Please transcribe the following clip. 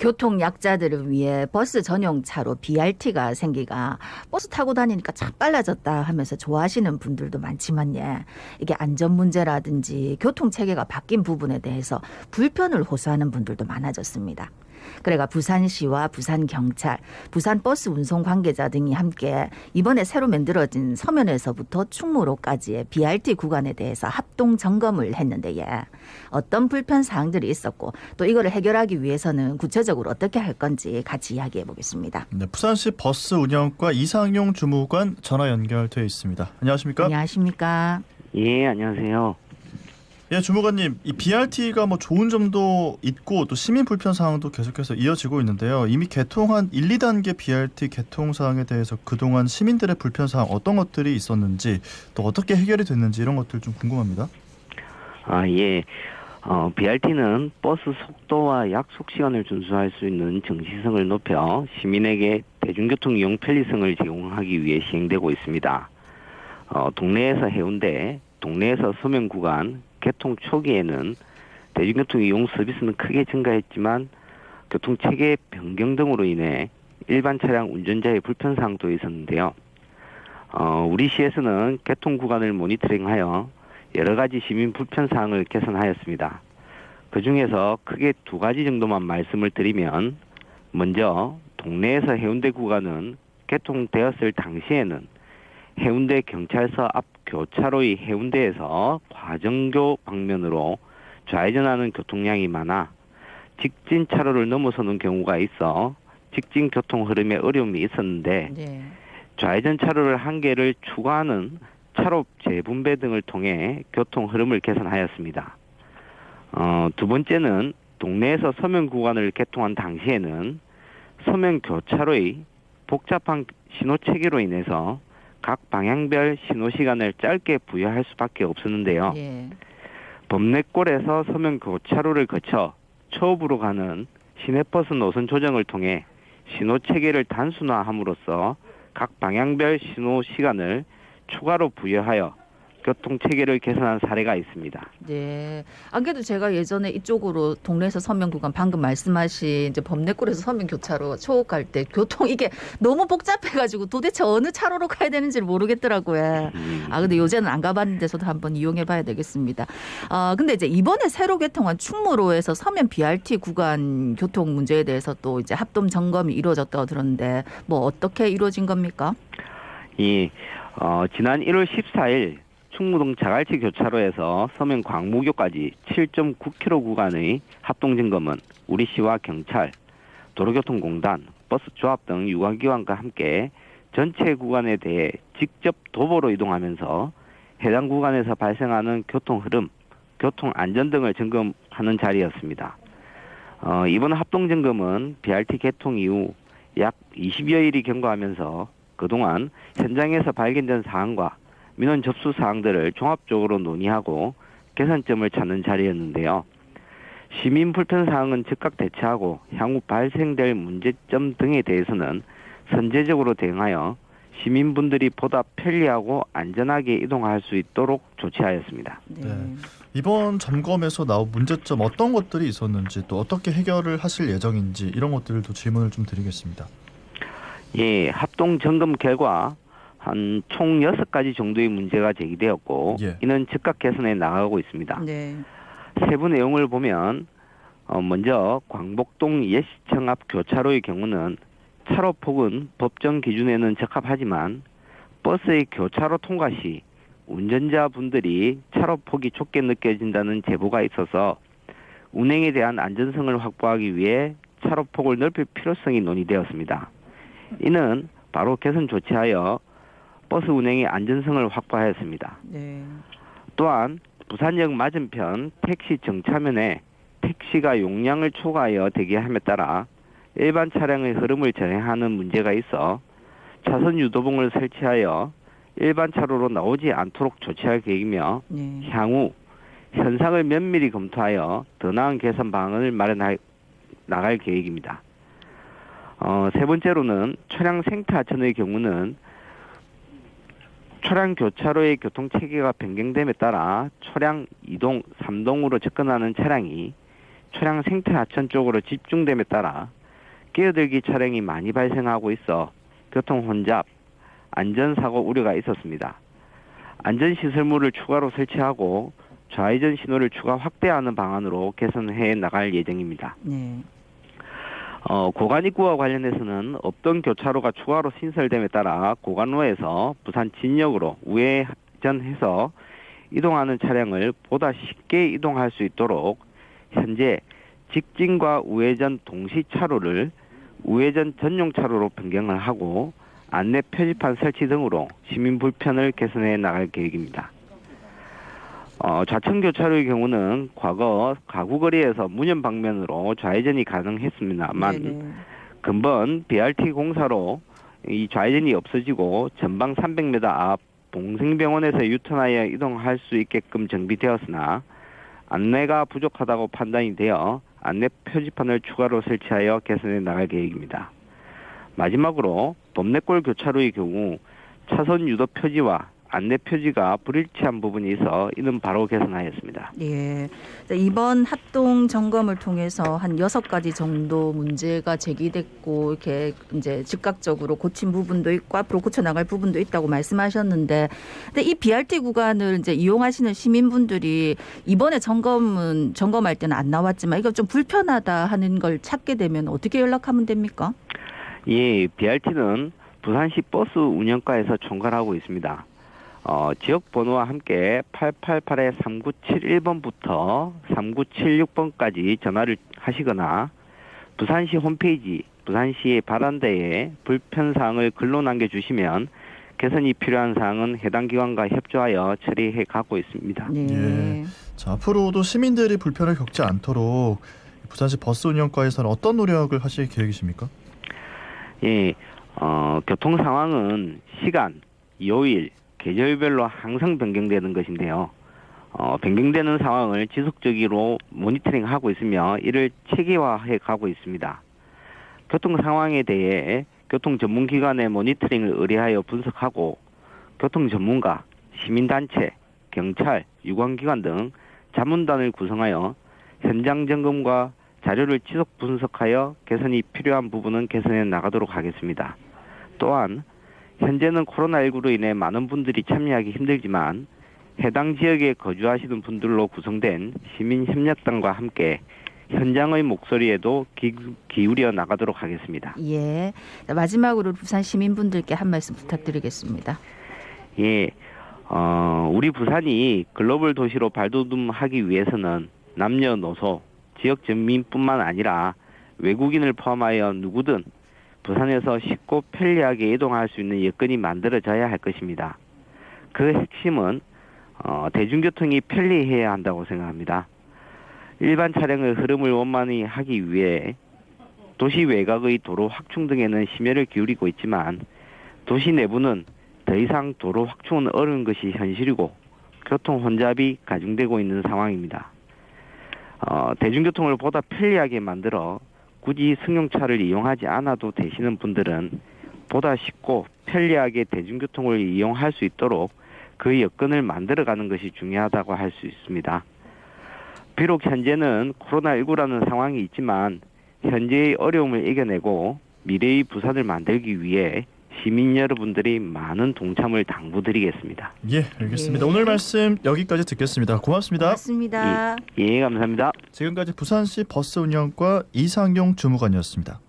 교통 약자들을 위해 버스 전용 차로 BRT가 생기가 버스 타고 다니니까 참 빨라졌다 하면서 좋아하시는 분들도 많지만 이게 안전 문제라든지 교통 체계가 바뀐 부분에 대해서 불편을 호소하는 분들도 많아졌습니다. 그래가 부산시와 부산경찰, 부산버스 운송 관계자 등이 함께 이번에 새로 만들어진 서면에서부터 충무로까지의 BRT 구간에 대해서 합동 점검을 했는데 어떤 불편 사항들이 있었고 또 이거를 해결하기 위해서는 구체적으로 어떻게 할 건지 같이 이야기해 보겠습니다. 네, 부산시 버스 운영과 이상용 주무관 전화 연결되어 있습니다. 안녕하십니까? 안녕하십니까? 예, 안녕하세요. 예, 주무관님, 이 BRT가 뭐 좋은 점도 있고 또 시민 불편 사항도 계속해서 이어지고 있는데요. 이미 개통한 1, 2단계 BRT 개통 사항에 대해서 그동안 시민들의 불편 사항 어떤 것들이 있었는지 또 어떻게 해결이 됐는지 이런 것들 좀 궁금합니다. 예. BRT는 버스 속도와 약속 시간을 준수할 수 있는 정시성을 높여 시민에게 대중교통 이용 편리성을 제공하기 위해 시행되고 있습니다. 동네에서 해운대, 동네에서 서면 구간, 개통 초기에는 대중교통 이용 서비스는 크게 증가했지만 교통체계 변경 등으로 인해 일반 차량 운전자의 불편 사항도 있었는데요. 우리 시에서는 개통 구간을 모니터링하여 여러 가지 시민 불편 사항을 개선하였습니다. 그 중에서 크게 두 가지 정도만 말씀을 드리면, 먼저 동네에서 해운대 구간은 개통되었을 당시에는 해운대 경찰서 앞 교차로의 해운대에서 과정교 방면으로 좌회전하는 교통량이 많아 직진 차로를 넘어서는 경우가 있어 직진 교통 흐름에 어려움이 있었는데, 좌회전 차로를 한 개를 추가하는 차로 재분배 등을 통해 교통 흐름을 개선하였습니다. 두 번째는 동네에서 서면 구간을 개통한 당시에는 서면 교차로의 복잡한 신호 체계로 인해서 각 방향별 신호 시간을 짧게 부여할 수밖에 없었는데요. 범내골에서 서면 교차로를 거쳐 초읍으로 가는 시내버스 노선 조정을 통해 신호 체계를 단순화함으로써 각 방향별 신호 시간을 추가로 부여하여 교통 체계를 개선한 사례가 있습니다. 네. 안 그래도 제가 예전에 이쪽으로 동네에서 서면 구간 방금 말씀하신 이제 범내골에서 서면 교차로 초읍 갈 때 교통 이게 너무 복잡해가지고 도대체 어느 차로로 가야 되는지를 모르겠더라고요. 근데 요새는 안 가봤는데 저도 한번 이용해봐야 되겠습니다. 근데 이제 이번에 새로 개통한 충무로에서 서면 BRT 구간 교통 문제에 대해서 또 이제 합동 점검이 이루어졌다고 들었는데 뭐 어떻게 이루어진 겁니까? 지난 1월 14일 충무동 자갈치 교차로에서 서면 광무교까지 7.9km 구간의 합동점검은 우리시와 경찰, 도로교통공단, 버스조합 등 유관기관과 함께 전체 구간에 대해 직접 도보로 이동하면서 해당 구간에서 발생하는 교통흐름, 교통안전 등을 점검하는 자리였습니다. 이번 합동점검은 BRT 개통 이후 약 20여일이 경과하면서 그동안 현장에서 발견된 사항과 민원 접수 사항들을 종합적으로 논의하고 개선점을 찾는 자리였는데요. 시민 불편 사항은 즉각 대처하고 향후 발생될 문제점 등에 대해서는 선제적으로 대응하여 시민분들이 보다 편리하고 안전하게 이동할 수 있도록 조치하였습니다. 네. 이번 점검에서 나온 문제점 어떤 것들이 있었는지 또 어떻게 해결을 하실 예정인지 이런 것들도 질문을 좀 드리겠습니다. 예, 합동 점검 결과 한 총 6가지 정도의 문제가 제기되었고 이는 즉각 개선해 나가고 있습니다. 세부 내용을 보면 먼저 광복동 예시청 앞 교차로의 경우는 차로폭은 법정 기준에는 적합하지만 버스의 교차로 통과 시 운전자분들이 차로폭이 좁게 느껴진다는 제보가 있어서 운행에 대한 안전성을 확보하기 위해 차로폭을 넓힐 필요성이 논의되었습니다. 이는 바로 개선 조치하여 버스 운행의 안전성을 확보하였습니다. 또한 부산역 맞은편 택시 정차면에 택시가 용량을 초과하여 대기함에 따라 일반 차량의 흐름을 저해하는 문제가 있어 차선 유도봉을 설치하여 일반 차로로 나오지 않도록 조치할 계획이며 향후 현상을 면밀히 검토하여 더 나은 개선 방안을 마련해 나갈 계획입니다. 세 번째로는 차량 생타전의 경우는 차량 교차로의 교통 체계가 변경됨에 따라 차량 2동, 3동으로 접근하는 차량이 차량 생태 하천 쪽으로 집중됨에 따라 끼어들기 차량이 많이 발생하고 있어 교통 혼잡, 안전사고 우려가 있었습니다. 안전시설물을 추가로 설치하고 좌회전 신호를 추가 확대하는 방안으로 개선해 나갈 예정입니다. 네. 고관 입구와 관련해서는 없던 교차로가 추가로 신설됨에 따라 고관로에서 부산 진역으로 우회전해서 이동하는 차량을 보다 쉽게 이동할 수 있도록 현재 직진과 우회전 동시 차로를 우회전 전용 차로로 변경을 하고 안내 표지판 설치 등으로 시민 불편을 개선해 나갈 계획입니다. 좌측 교차로의 경우는 과거 가구거리에서 문현 방면으로 좌회전이 가능했습니다만 네네. 근본 BRT 공사로 이 좌회전이 없어지고 전방 300m 앞 봉생병원에서 유턴하여 이동할 수 있게끔 정비되었으나 안내가 부족하다고 판단이 되어 안내 표지판을 추가로 설치하여 개선해 나갈 계획입니다. 마지막으로 범내골 교차로의 경우 차선 유도 표지와 안내 표지가 불일치한 부분이 있어 이는 바로 개선하였습니다. 예. 이번 합동 점검을 통해서 한 6가지 정도 문제가 제기됐고 이렇게 이제 즉각적으로 고친 부분도 있고 앞으로 고쳐 나갈 부분도 있다고 말씀하셨는데, 근데 이 BRT 구간을 이제 이용하시는 시민분들이 이번에 점검할 때는 안 나왔지만 이거 좀 불편하다 하는 걸 찾게 되면 어떻게 연락하면 됩니까? 예, BRT는 부산시 버스 운영과에서 총괄하고 있습니다. 지역 번호와 함께 888-3971번부터 3976번까지 전화를 하시거나 부산시 홈페이지, 부산시의 바란다에 불편사항을 글로 남겨주시면 개선이 필요한 사항은 해당 기관과 협조하여 처리해 가고 있습니다. 네. 예. 자, 앞으로도 시민들이 불편을 겪지 않도록 부산시 버스 운영과에서는 어떤 노력을 하실 계획이십니까? 예, 교통 상황은 시간, 요일, 계절별로 항상 변경되는 것인데요. 변경되는 상황을 지속적으로 모니터링하고 있으며 이를 체계화해 가고 있습니다. 교통 상황에 대해 교통 전문기관의 모니터링을 의뢰하여 분석하고 교통 전문가, 시민단체, 경찰, 유관기관 등 자문단을 구성하여 현장 점검과 자료를 지속 분석하여 개선이 필요한 부분은 개선해 나가도록 하겠습니다. 또한 현재는 코로나19로 인해 많은 분들이 참여하기 힘들지만 해당 지역에 거주하시는 분들로 구성된 시민협력단과 함께 현장의 목소리에도 기울여 나가도록 하겠습니다. 예. 마지막으로 부산 시민분들께 한 말씀 부탁드리겠습니다. 예, 우리 부산이 글로벌 도시로 발돋움하기 위해서는 남녀노소, 지역 전민뿐만 아니라 외국인을 포함하여 누구든 부산에서 쉽고 편리하게 이동할 수 있는 여건이 만들어져야 할 것입니다. 그 핵심은 대중교통이 편리해야 한다고 생각합니다. 일반 차량의 흐름을 원만히 하기 위해 도시 외곽의 도로 확충 등에는 심혈을 기울이고 있지만 도시 내부는 더 이상 도로 확충은 어려운 것이 현실이고 교통 혼잡이 가중되고 있는 상황입니다. 대중교통을 보다 편리하게 만들어 굳이 승용차를 이용하지 않아도 되시는 분들은 보다 쉽고 편리하게 대중교통을 이용할 수 있도록 그 여건을 만들어가는 것이 중요하다고 할 수 있습니다. 비록 현재는 코로나19라는 상황이 있지만 현재의 어려움을 이겨내고 미래의 부산을 만들기 위해 시민 여러분들이 많은 동참을 당부드리겠습니다. 예, 알겠습니다. 예. 오늘 말씀 여기까지 듣겠습니다. 고맙습니다. 고맙습니다. 예, 감사합니다. 지금까지 부산시 버스 운영과 이상용 주무관이었습니다.